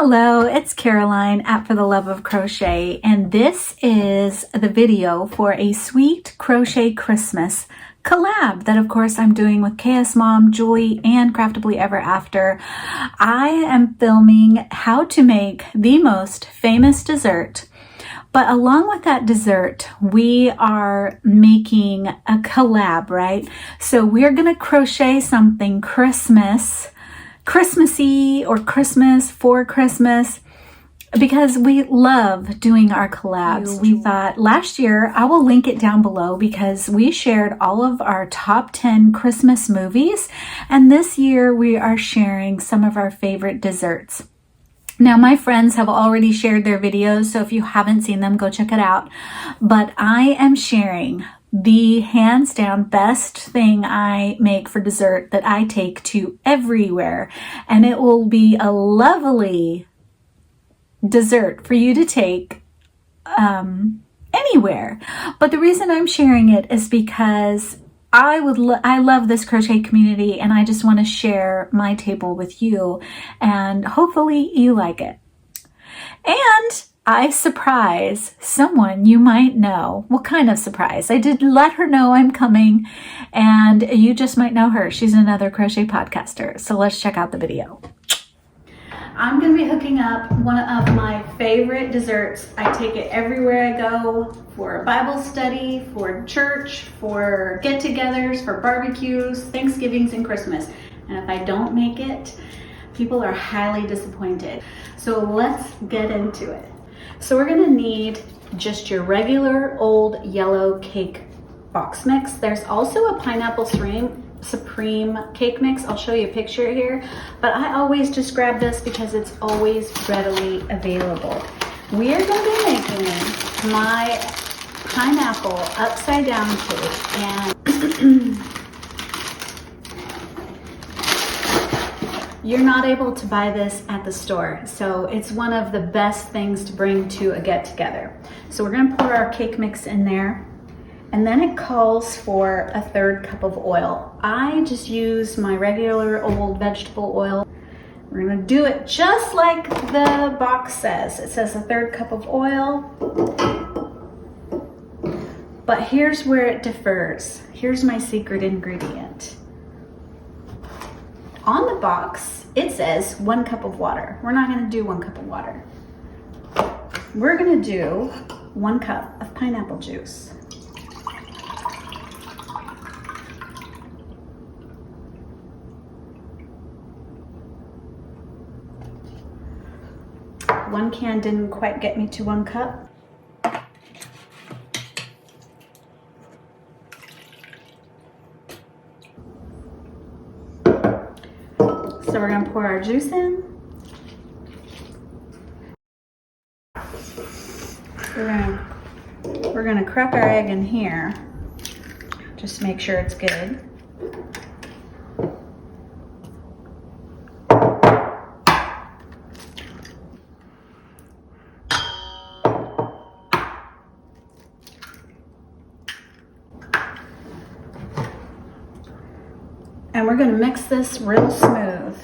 Hello, it's Caroline at For the Love of Crochet, and this is the video for a sweet crochet Christmas collab that of course I'm doing with KS Mom, Julie, and Craftably Ever After. I am filming how to make the most famous dessert, but along with that dessert, we are making a collab, right? So we're gonna crochet something Christmassy or Christmas for Christmas, because we love doing our collabs. We thought last year, I will link it down below because we shared all of our top 10 Christmas movies, and this year we are sharing some of our favorite desserts. Now, my friends have already shared their videos, so if you haven't seen them, go check it out. But I am sharing the hands down best thing I make for dessert that I take to everywhere. And it will be a lovely dessert for you to take anywhere. But the reason I'm sharing it is because I love this crochet community, and I just want to share my table with you, and hopefully you like it. And I surprise someone you might know. What kind of surprise? I did let her know I'm coming, and you just might know her. She's another crochet podcaster. So let's check out the video. I'm going to be hooking up one of my favorite desserts. I take it everywhere I go, for a Bible study, for church, for get-togethers, for barbecues, Thanksgivings, and Christmas. And if I don't make it, people are highly disappointed. So let's get into it. So we're gonna need just your regular old yellow cake box mix. There's also a pineapple supreme cake mix. I'll show you a picture here, but I always just grab this because it's always readily available. We are gonna be making my pineapple upside down cake, and you're not able to buy this at the store, so it's one of the best things to bring to a get-together. So we're gonna pour our cake mix in there, and then it calls for a 1/3 cup of oil. I just use my regular old vegetable oil. We're gonna do it just like the box says. It says a 1/3 cup of oil, but here's where it differs. Here's my secret ingredient. On the box, it says 1 cup of water. We're not gonna do 1 cup of water. We're gonna do 1 cup of pineapple juice. One can didn't quite get me to 1 cup. So we're gonna pour our juice in. We're gonna crack our egg in here. Just make sure it's good. And we're gonna mix this real smooth.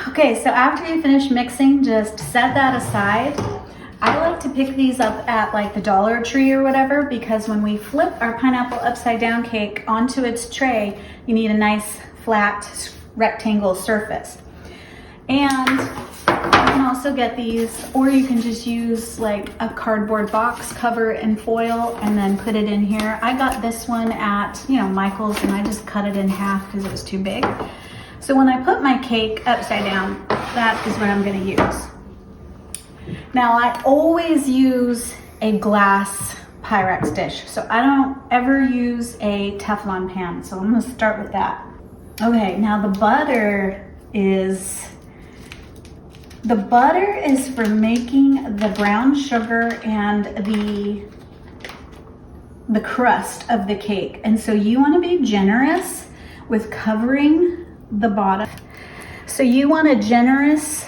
Okay, so after you finish mixing, just set that aside. I like to pick these up at like the Dollar Tree or whatever, because when we flip our pineapple upside down cake onto its tray, you need a nice flat rectangle surface. And you can also get these, or you can just use like a cardboard box, cover it in foil, and then put it in here. I got this one at, Michael's, and I just cut it in half because it was too big. So when I put my cake upside down, that is what I'm gonna use. Now, I always use a glass Pyrex dish, so I don't ever use a Teflon pan, so I'm gonna start with that. Okay, now the butter is for making the brown sugar and the crust of the cake. And so you want to be generous with covering the bottom. So you want a generous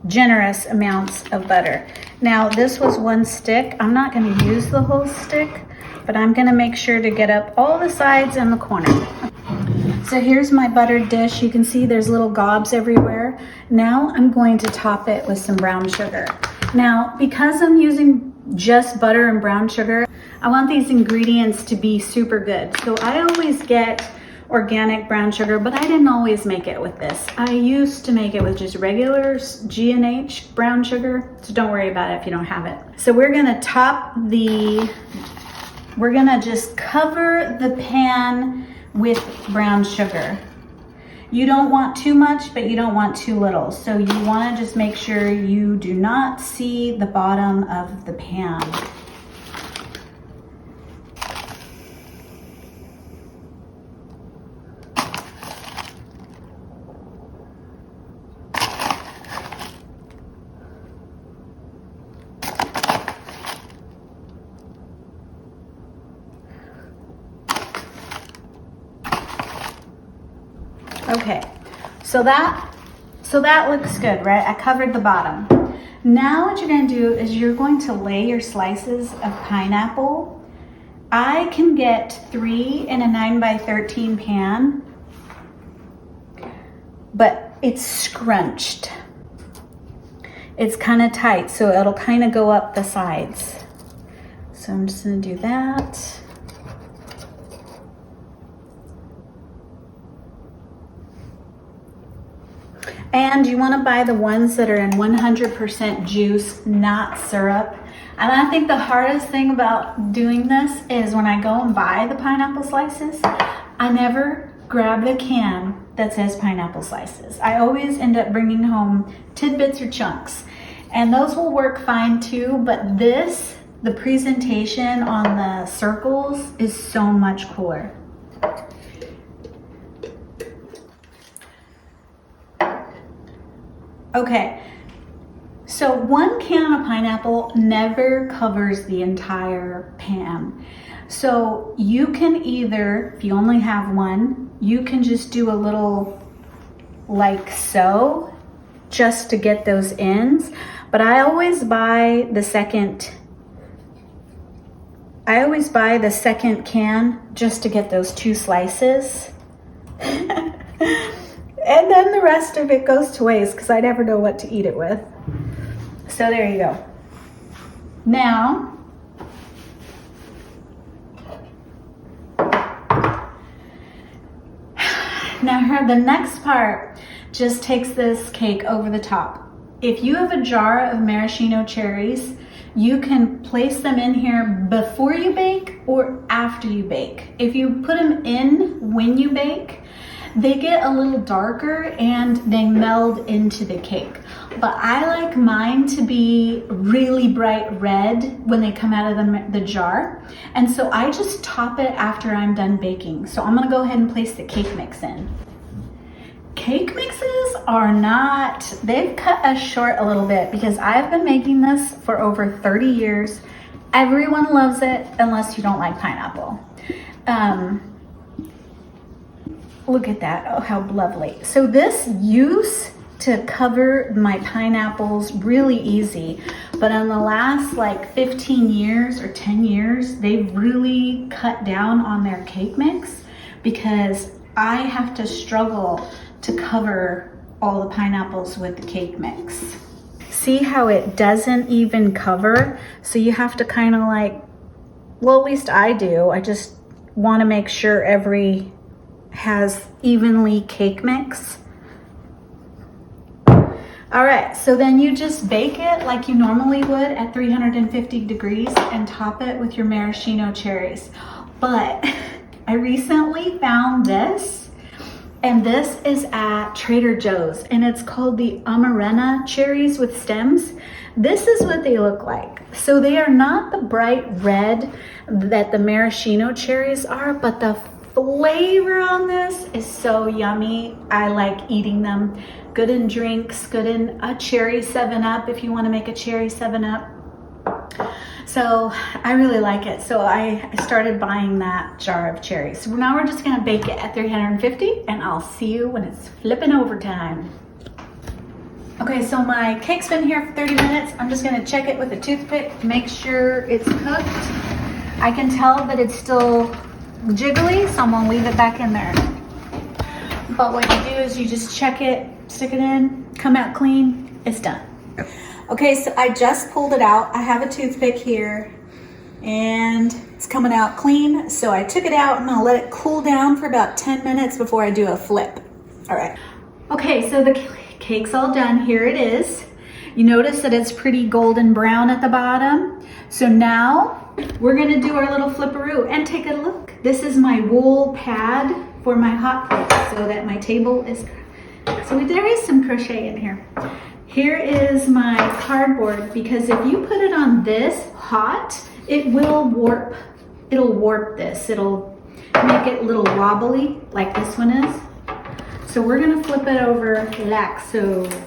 generous amounts of butter. Now this was 1 stick. I'm not going to use the whole stick, but I'm going to make sure to get up all the sides and the corner. So here's my buttered dish. You can see there's little gobs everywhere. Now I'm going to top it with some brown sugar. Now, because I'm using just butter and brown sugar, I want these ingredients to be super good. So I always get organic brown sugar, but I didn't always make it with this. I used to make it with just regular G&H brown sugar, so don't worry about it if you don't have it. So we're gonna just cover the pan with brown sugar. You don't want too much, but you don't want too little. So you wanna just make sure you do not see the bottom of the pan. Okay, so that looks good, right? I covered the bottom. Now what you're gonna do is you're going to lay your slices of pineapple. I can get 3 in a 9x13 pan, but it's scrunched. It's kind of tight, so it'll kind of go up the sides. So I'm just gonna do that. And you want to buy the ones that are in 100% juice, not syrup. And I think the hardest thing about doing this is when I go and buy the pineapple slices, I never grab the can that says pineapple slices. I always end up bringing home tidbits or chunks. And those will work fine too, but this, the presentation on the circles is so much cooler. Okay, so 1 can of pineapple never covers the entire pan. So you can either, if you only have 1, you can just do a little like so, just to get those ends. But I always buy the second can just to get those 2 slices. And then the rest of it goes to waste because I never know what to eat it with. So there you go. Now, here the next part just takes this cake over the top. If you have a jar of maraschino cherries, you can place them in here before you bake or after you bake. If you put them in when you bake, they get a little darker and they meld into the cake. But I like mine to be really bright red when they come out of the jar. And so I just top it after I'm done baking. So I'm gonna go ahead and place the cake mix in. Cake mixes are not, they've cut us short a little bit because I've been making this for over 30 years. Everyone loves it unless you don't like pineapple. Look at that, oh how lovely. So this used to cover my pineapples really easy, but in the last like 15 years or 10 years, they've really cut down on their cake mix because I have to struggle to cover all the pineapples with the cake mix. See how it doesn't even cover? So you have to kind of like, well at least I do, I just want to make sure every has evenly cake mix. All right, so then you just bake it like you normally would at 350 degrees and top it with your maraschino cherries. But I recently found this, and this is at Trader Joe's, and it's called the Amarena cherries with stems. This is what they look like. So they are not the bright red that the maraschino cherries are, but the flavor on this is so yummy. I like eating them. Good in drinks, good in a cherry 7-Up if you want to make a cherry 7-Up. So I really like it. So I started buying that jar of cherries. So now we're just gonna bake it at 350 and I'll see you when it's flipping over time. Okay, so my cake's been here for 30 minutes. I'm just gonna check it with a toothpick to make sure it's cooked. I can tell that it's still jiggly, so I'm gonna leave it back in there. But what you do is you just check it, stick it in, come out clean, it's done. Okay, so I just pulled it out. I have a toothpick here and it's coming out clean. So I took it out and I'll let it cool down for about 10 minutes before I do a flip. All right. Okay, so the cake's all done. Here it is. You notice that it's pretty golden brown at the bottom. So now we're gonna do our little flipperoo and take a look. This is my wool pad for my hot plate so that my table is, so there is some crochet in here. Here is my cardboard because if you put it on this hot, it will warp. It'll warp this. It'll make it a little wobbly like this one is. So we're gonna flip it over like so. So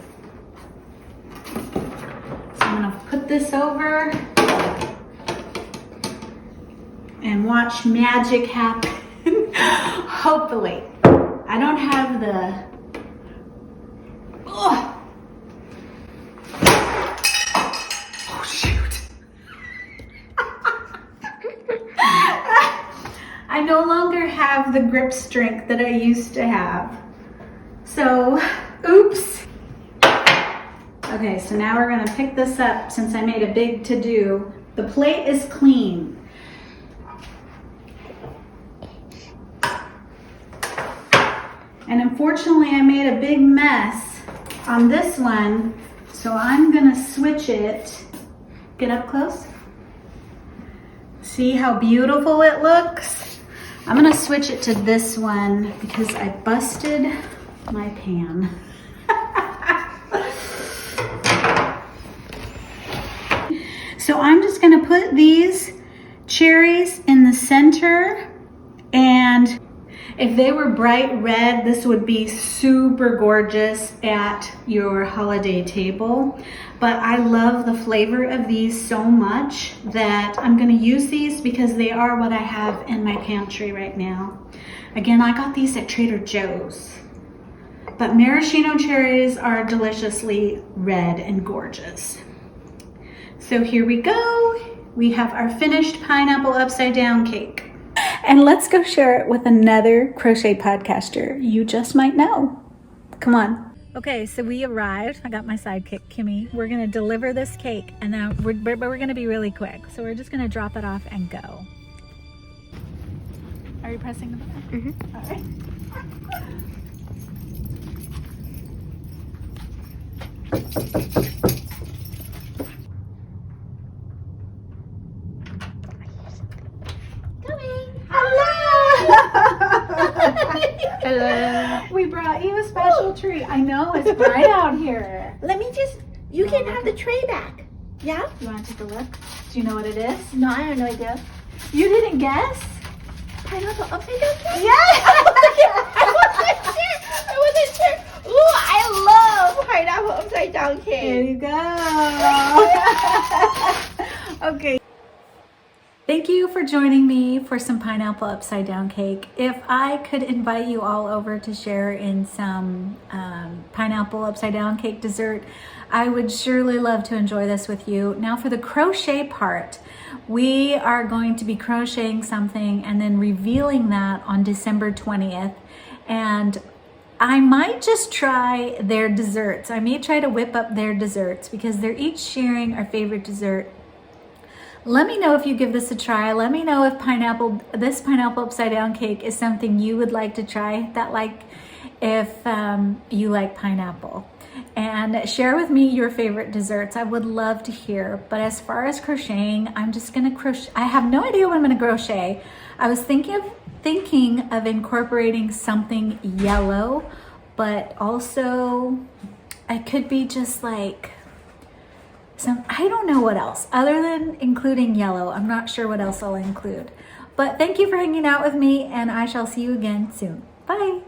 I'm gonna put this over and watch magic happen. Hopefully. I don't have the, oh shoot. I no longer have the grip strength that I used to have. So, oops. Okay, so now we're gonna pick this up since I made a big to-do. The plate is clean. And unfortunately, I made a big mess on this one, so I'm gonna switch it. Get up close. See how beautiful it looks? I'm gonna switch it to this one because I busted my pan. So I'm just gonna put these cherries in the center, and if they were bright red, this would be super gorgeous at your holiday table. But I love the flavor of these so much that I'm gonna use these because they are what I have in my pantry right now. Again, I got these at Trader Joe's. But maraschino cherries are deliciously red and gorgeous. So here we go. We have our finished pineapple upside down cake. And let's go share it with another crochet podcaster you just might know. Come on. Okay, so we arrived. I got my sidekick, Kimmy. We're gonna deliver this cake and then we're gonna be really quick. So we're just gonna drop it off and go. Are you pressing the button? Mm-hmm. All right. Hello. We brought you a special treat. I know, it's bright out here. Let me just, you can have the tray back. Yeah? You want to take a look? Do you know what it is? No, I have no idea. You didn't guess? Pineapple upside down cake? Yes! I wasn't sure. Ooh, I love pineapple upside down cake. There you go. Okay. Thank you for joining me for some pineapple upside down cake. If I could invite you all over to share in some pineapple upside down cake dessert, I would surely love to enjoy this with you. Now for the crochet part, we are going to be crocheting something and then revealing that on December 20th. And I might just try their desserts. I may try to whip up their desserts because they're each sharing our favorite dessert. Let me know if you give this a try. Let me know if this pineapple upside down cake is something you would like to try, if you like pineapple. And share with me your favorite desserts. I would love to hear. But as far as crocheting, I'm just gonna crochet. I have no idea what I'm gonna crochet. I was thinking of incorporating something yellow, but also I could be just like, I don't know what else other than including yellow. I'm not sure what else I'll include. But thank you for hanging out with me and I shall see you again soon. Bye.